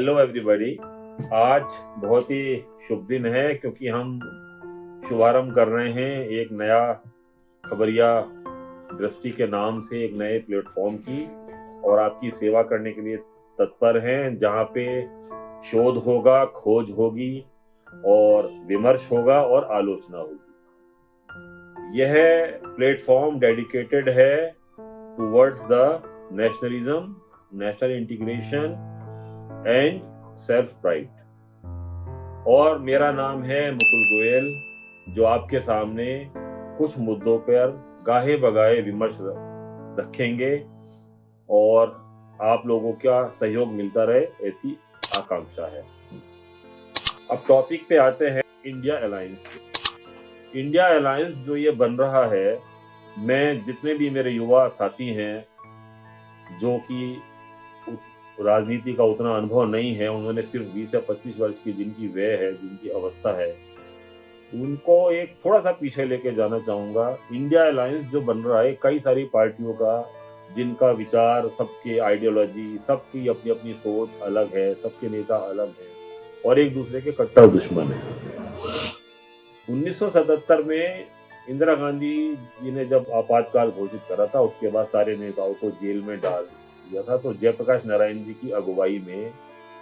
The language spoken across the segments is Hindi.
Hello everybody. आज बहुत ही शुभ दिन है क्योंकि हम शुभारंभ कर रहे हैं एक नया खबरिया दृष्टि के नाम से एक नए प्लेटफॉर्म की, और आपकी सेवा करने के लिए तत्पर हैं, जहां पे शोध होगा, खोज होगी और विमर्श होगा और आलोचना होगी। यह प्लेटफॉर्म डेडिकेटेड है towards the nationalism, national integration and self pride. और मेरा नाम है मुकुल गोयल, जो आपके सामने कुछ मुद्दों पर गाहे बगाहे विमर्श रखेंगे और आप लोगों का सहयोग मिलता रहे, ऐसी आकांक्षा है। अब टॉपिक पे आते हैं इंडिया अलायंस। इंडिया अलायंस जो ये बन रहा है, मैं जितने भी मेरे युवा साथी हैं जो कि राजनीति का उतना अनुभव नहीं है, उन्होंने सिर्फ 20 या 25 वर्ष की जिनकी व्यय है, जिनकी अवस्था है, उनको एक थोड़ा सा पीछे लेके जाना चाहूंगा। इंडिया अलायंस जो बन रहा है, कई सारी पार्टियों का, जिनका विचार, सबके आइडियोलॉजी, सबकी अपनी अपनी सोच अलग है, सबके नेता अलग हैं और एक दूसरे के कट्टर दुश्मन है। 1977 में इंदिरा गांधी जी ने जब आपातकाल घोषित करा था, उसके बाद सारे नेताओं को जेल में डाल दिया था। तो जयप्रकाश नारायण जी की अगुवाई में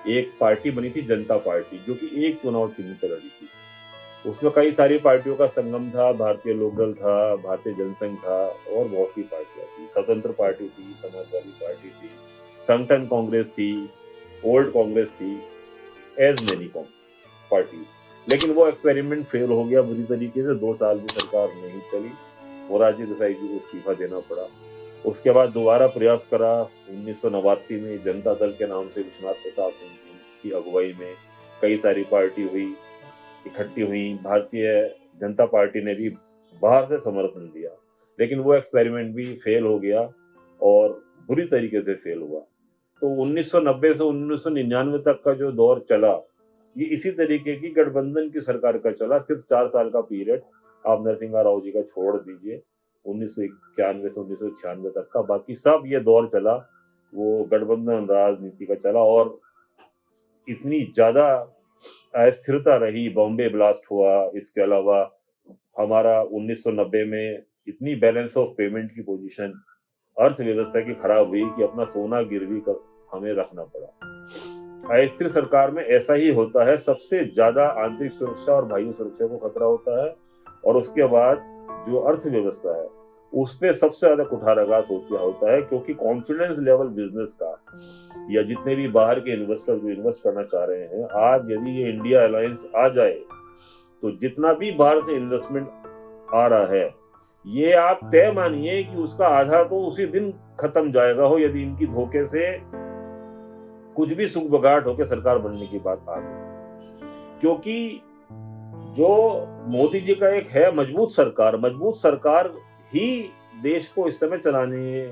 एक पार्टी बनी थी, जनता पार्टी, जो कि एक चुनाव चिन्ह पर लड़ी थी। उसमें कई सारी पार्टियों का संगम था, भारतीय लोकदल था, भारतीय जनसंघ था और बहुत सी पार्टियां थी। स्वतंत्र पार्टी थी, समाजवादी पार्टी थी, संगठन कांग्रेस थी, ओल्ड कांग्रेस थी, एज मेनी पार्टीज। लेकिन वो एक्सपेरिमेंट फेल हो गया बुरी तरीके से। 2 साल भी सरकार नहीं चली, मोरारजी देसाई जी को इस्तीफा देना पड़ा। उसके बाद दोबारा प्रयास करा 1989 में, जनता दल के नाम से विश्वनाथ प्रताप सिंह जी की अगुवाई में कई सारी पार्टी हुई, इकट्ठी हुई। भारतीय जनता पार्टी ने भी बाहर से समर्थन दिया, लेकिन वो एक्सपेरिमेंट भी फेल हो गया और बुरी तरीके से फेल हुआ। तो 1990 से 1999 तक का जो दौर चला, ये इसी तरीके की गठबंधन की सरकार का चला। सिर्फ 4 साल का पीरियड, आप नरसिंह राव जी का छोड़ दीजिए, 1991 से 1996 तक का, बाकी सब ये दौर चला, वो गठबंधन राजनीति का चला। और इतनी ज्यादा अस्थिरता रही, बॉम्बे ब्लास्ट हुआ, इसके अलावा हमारा 1990 में इतनी बैलेंस ऑफ पेमेंट की पोजीशन अर्थव्यवस्था की खराब हुई कि अपना सोना गिरवी कर हमें रखना पड़ा। अस्थिर सरकार में ऐसा ही होता है, सबसे ज्यादा आंतरिक सुरक्षा और बाह्य सुरक्षा को खतरा होता है, और उसके बाद जो अर्थव्यवस्था है उस पर सबसे ज्यादा कुठाराघात होता है, क्योंकि कॉन्फिडेंस लेवल बिजनेस का, या जितने भी बाहर के इन्वेस्टर जो इन्वेस्ट करना चाह रहे हैं, आज यदि ये इंडिया अलायंस आ जाए तो जितना भी बाहर से इन्वेस्टमेंट आ रहा है, ये आप तय मानिए कि उसका आधा तो उसी दिन खत्म जाएगा हो, यदि इनकी धोखे से कुछ भी सुख बगाट होकर सरकार बनने की बात आ गई। क्योंकि जो मोदी जी का एक है मजबूत सरकार ही देश को इस समय चलाने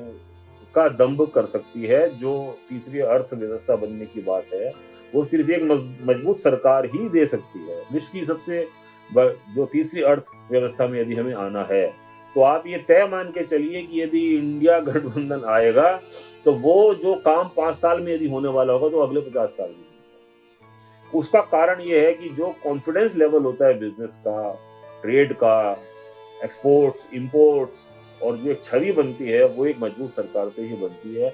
का दम्भ कर सकती है। जो तीसरी अर्थव्यवस्था बनने की बात है, वो सिर्फ एक मजबूत सरकार ही दे सकती है। विश्व की सबसे जो तीसरी अर्थव्यवस्था में यदि हमें आना है, तो आप ये तय मान के चलिए कि यदि इंडिया गठबंधन आएगा तो वो जो काम 5 साल में यदि होने वाला होगा, तो अगले 50 साल में। उसका कारण यह है कि जो कॉन्फिडेंस लेवल होता है बिजनेस का, ट्रेड का, एक्सपोर्ट्स, इंपोर्ट्स, और जो एक छवि बनती है, वो एक मजबूत सरकार से ही बनती है।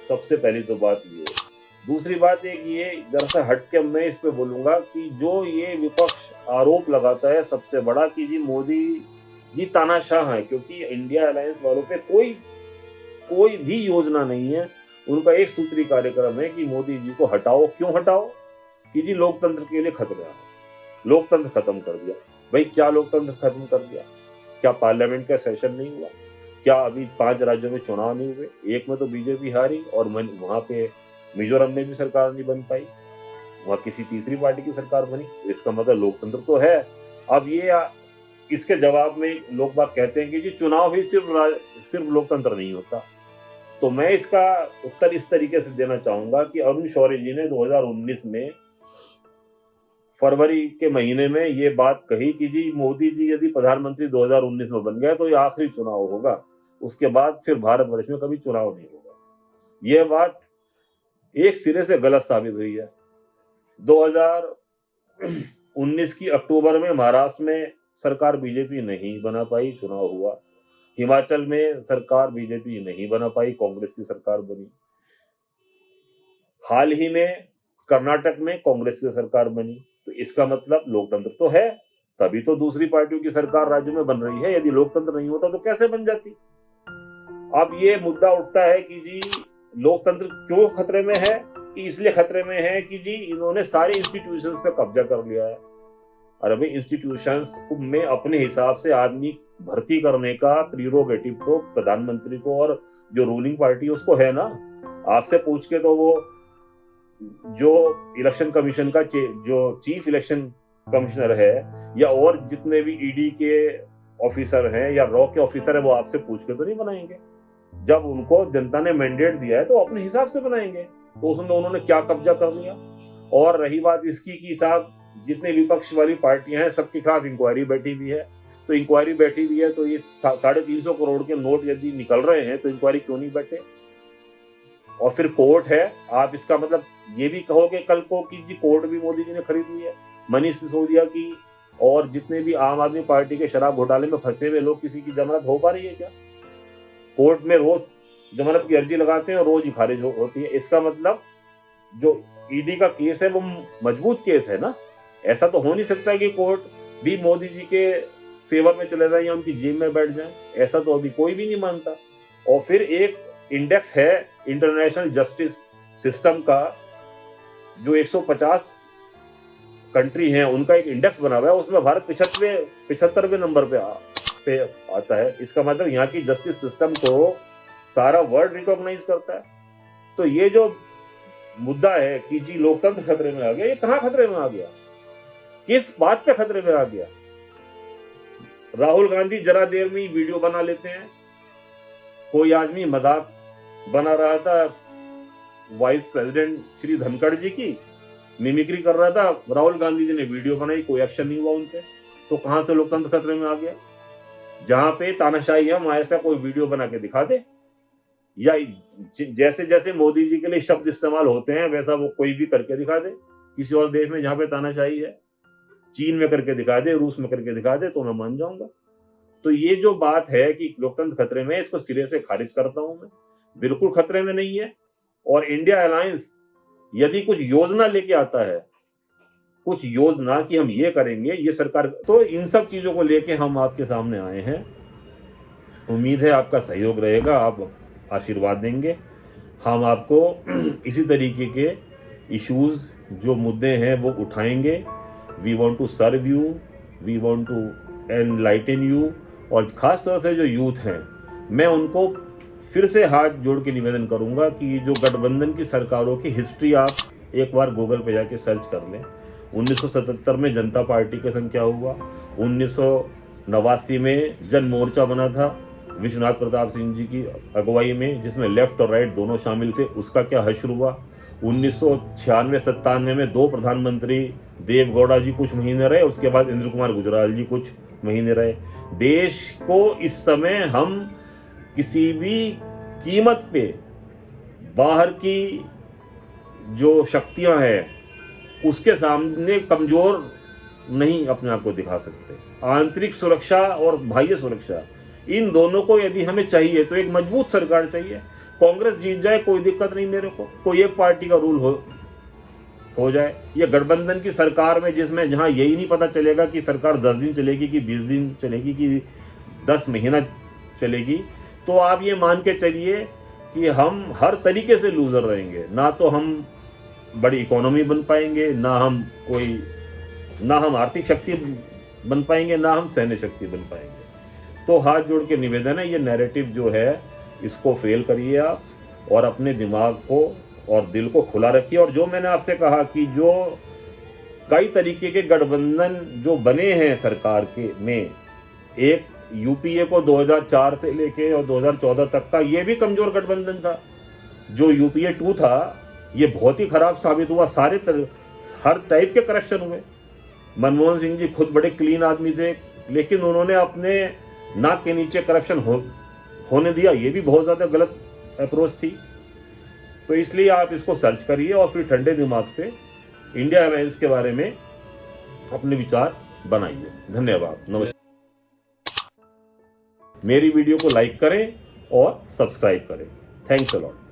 सबसे पहली तो बात ये है। दूसरी बात एक ये, जरा सा हट के मैं इस पे बोलूंगा कि जो ये विपक्ष आरोप लगाता है सबसे बड़ा कि जी मोदी जी तानाशाह है, क्योंकि इंडिया अलायंस वालों पे कोई भी योजना नहीं है। उनका एक सूत्री कार्यक्रम है कि मोदी जी को हटाओ। क्यों हटाओ? कि जी लोकतंत्र के लिए खतरा है, लोकतंत्र खत्म कर दिया। भाई क्या लोकतंत्र खत्म कर दिया? क्या पार्लियामेंट का सेशन नहीं हुआ? क्या अभी 5 राज्यों में चुनाव नहीं हुए? एक में तो बीजेपी हारी, और वहां पे मिजोरम में भी सरकार नहीं बन पाई, वहां किसी तीसरी पार्टी की सरकार बनी। इसका मतलब लोकतंत्र तो है। अब ये इसके जवाब में लोग बात कहते हैं कि जी चुनाव ही सिर्फ लोकतंत्र नहीं होता। तो मैं इसका उत्तर इस तरीके से देना चाहूंगा कि अरुण शौरी जी ने 2019 में फरवरी के महीने में ये बात कही कि जी मोदी जी यदि प्रधानमंत्री 2019 में बन गए तो ये आखिरी चुनाव होगा, उसके बाद फिर भारतवर्ष में कभी चुनाव नहीं होगा। यह बात एक सिरे से गलत साबित हुई है। 2019 की अक्टूबर में महाराष्ट्र में सरकार बीजेपी नहीं बना पाई, चुनाव हुआ। हिमाचल में सरकार बीजेपी नहीं बना पाई, कांग्रेस की सरकार बनी। हाल ही में कर्नाटक में कांग्रेस की सरकार बनी। तो इसका मतलब लोकतंत्र तो है, तभी तो दूसरी पार्टियों की सरकार राज्य में बन रही है। यदि लोकतंत्र नहीं होता तो कैसे बन जाती। अब ये मुद्दा उठता है कि जी लोकतंत्र क्यों खतरे में है, कि इसलिए खतरे में है कि जी इन्होंने सारे इंस्टीट्यूशंस पे कब्जा कर लिया है। और अभी इंस्टीट्यूशंस में अपने हिसाब से आदमी भर्ती करने का प्रीरोगेटिव तो प्रधानमंत्री को और जो रूलिंग पार्टी उसको है ना। आपसे पूछ के तो वो जो इलेक्शन कमीशन का जो चीफ इलेक्शन कमिश्नर है या और जितने भी ईडी के ऑफिसर हैं या रॉ के ऑफिसर है, वो आपसे पूछ के तो नहीं बनाएंगे। जब उनको जनता ने मैंडेट दिया है तो अपने हिसाब से बनाएंगे। तो उसमें उन्होंने क्या कब्जा कर लिया। और रही बात इसकी कि साहब जितने विपक्ष वाली पार्टियां हैं सबके खिलाफ इंक्वायरी बैठी हुई है। तो इंक्वायरी बैठी हुई है तो ये 350 करोड़ के नोट यदि निकल रहे हैं तो इंक्वायरी क्यों नहीं बैठे। और फिर कोर्ट है, आप इसका मतलब ये भी कहोगे कल को कि जी कोर्ट भी मोदी जी ने खरीद ली है। मनीष सिसोदिया की और जितने भी आम आदमी पार्टी के शराब घोटाले में फंसे हुए लोग, किसी की जमानत हो पा रही है क्या। कोर्ट में रोज जमानत की अर्जी लगाते हैं और रोज ही खारिज होती है। इसका मतलब जो ईडी का केस है वो मजबूत केस है ना। ऐसा तो हो नहीं सकता कि कोर्ट भी मोदी जी के फेवर में चले जाए या उनकी जेब में बैठ जाए। ऐसा तो अभी कोई भी नहीं मानता। और फिर एक इंडेक्स है इंटरनेशनल जस्टिस सिस्टम का, जो 150 कंट्री हैं उनका एक इंडेक्स बना हुआ है। उसमें भारत 75वें नंबर पे आता है। इसका मतलब यहाँ की जस्टिस सिस्टम को सारा वर्ल्ड रिकॉग्नाइज करता है। तो ये जो मुद्दा है कि जी लोकतंत्र खतरे में आ गया, ये कहाँ खतरे में आ गया, किस बात पे खतरे में आ गया। राहुल गांधी जरा देर में ही वीडियो बना लेते हैं। कोई आदमी मजाक बना रहा था वाइस प्रेसिडेंट श्री धनखड़ जी की, मिमिक्री कर रहा था, राहुल गांधी जी ने वीडियो बनाई, कोई एक्शन नहीं हुआ उनपे। तो कहां से लोकतंत्र खतरे में आ गया। जहां पे तानाशाही है वहां ऐसा कोई वीडियो बना के दिखा दे, या जैसे जैसे मोदी जी के लिए शब्द इस्तेमाल होते हैं वैसा वो कोई भी करके दिखा दे किसी और देश में जहां पे तानाशाही है। चीन में करके दिखा दे, रूस में करके दिखा दे, तो मैं मान जाऊंगा। तो ये जो बात है कि लोकतंत्र खतरे में है, इसको सिरे से खारिज करता हूं मैं। बिल्कुल खतरे में नहीं है। और इंडिया अलायंस यदि कुछ योजना लेके आता है, कुछ योजना कि हम ये करेंगे, ये सरकार, तो इन सब चीजों को लेके हम आपके सामने आए हैं। उम्मीद है आपका सहयोग रहेगा, आप आशीर्वाद देंगे। हम आपको इसी तरीके के इश्यूज जो मुद्दे हैं वो उठाएंगे। We want to serve you, we want to enlighten you. और खास तौर से जो यूथ हैं, मैं उनको फिर से हाथ जोड़ के निवेदन करूंगा कि जो गठबंधन की सरकारों की हिस्ट्री आप एक बार गूगल पे जाके सर्च कर लें। 1977 में जनता पार्टी का संग क्या हुआ, 1989 में जन मोर्चा बना था विश्वनाथ प्रताप सिंह जी की अगुवाई में, जिसमें लेफ्ट और राइट दोनों शामिल थे, उसका क्या हश्र हुआ। 1996-97 में 2 प्रधानमंत्री देवगौड़ा जी कुछ महीने रहे, उसके बाद इंद्र कुमार गुजराल जी कुछ महीने रहे। देश को इस समय हम किसी भी कीमत पे बाहर की जो शक्तियां हैं उसके सामने कमजोर नहीं अपने आप को दिखा सकते। आंतरिक सुरक्षा और बाह्य सुरक्षा, इन दोनों को यदि हमें चाहिए तो एक मजबूत सरकार चाहिए। कांग्रेस जीत जाए कोई दिक्कत नहीं मेरे को, कोई एक पार्टी का रूल हो जाए। ये गठबंधन की सरकार में जिसमें जहां यही नहीं पता चलेगा कि सरकार 10 दिन चलेगी कि 20 दिन चलेगी कि 10 महीना चलेगी, तो आप ये मान के चलिए कि हम हर तरीके से लूजर रहेंगे। ना तो हम बड़ी इकोनॉमी बन पाएंगे, ना हम आर्थिक शक्ति बन पाएंगे, ना हम सैन्य शक्ति बन पाएंगे। तो हाथ जोड़ के निवेदन है, ये नैरेटिव जो है इसको फेल करिए आप, और अपने दिमाग को और दिल को खुला रखिए। और जो मैंने आपसे कहा कि जो कई तरीके के गठबंधन जो बने हैं सरकार के में, एक यूपीए को 2004 से लेके और 2014 तक का ये भी कमजोर गठबंधन था। जो यूपीए 2 था ये बहुत ही खराब साबित हुआ, हर टाइप के करप्शन हुए। मनमोहन सिंह जी खुद बड़े क्लीन आदमी थे, लेकिन उन्होंने अपने नाक के नीचे करप्शन होने दिया, ये भी बहुत ज्यादा गलत अप्रोच थी। तो इसलिए आप इसको सर्च करिए और फिर ठंडे दिमाग से इंडिया एयरलाइंस के बारे में अपने विचार बनाइए। धन्यवाद, नमस्कार। मेरी वीडियो को लाइक करें और सब्सक्राइब करें। Thanks a lot.